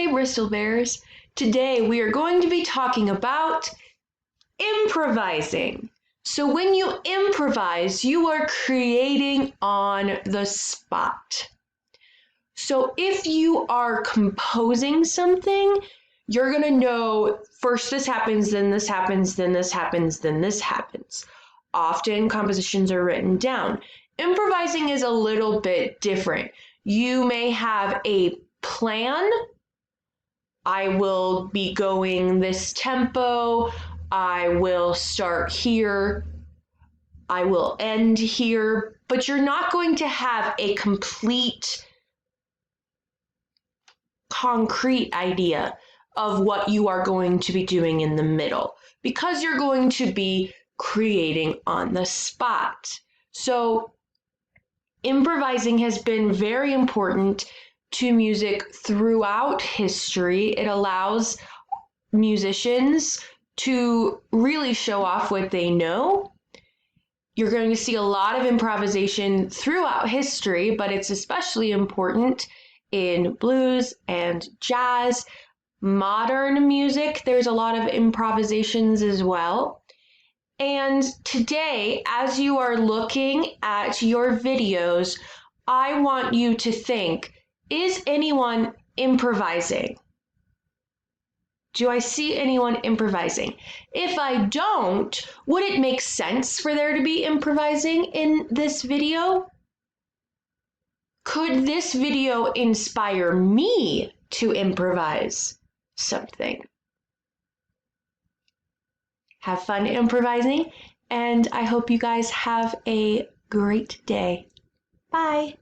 Hey Bristol Bears! Today we are going to be talking about improvising. So when you improvise, you are creating on the spot. So if you are composing something, you're going to know first this happens, then this happens, then this happens, then this happens. Often compositions are written down. Improvising is a little bit different. You may have a plan. I will be going this tempo. I will start here. I will end here. But you're not going to have a complete, concrete idea of what you are going to be doing in the middle because you're going to be creating on the spot. So improvising has been very important to music throughout history. It allows musicians to really show off what they know. You're going to see a lot of improvisation throughout history, but it's especially important in blues and jazz. Modern music, there's a lot of improvisations as well. And today, as you are looking at your videos, I want you to think, is anyone improvising? Do I see anyone improvising? If I don't, would it make sense for there to be improvising in this video? Could this video inspire me to improvise something? Have fun improvising, and I hope you guys have a great day. Bye.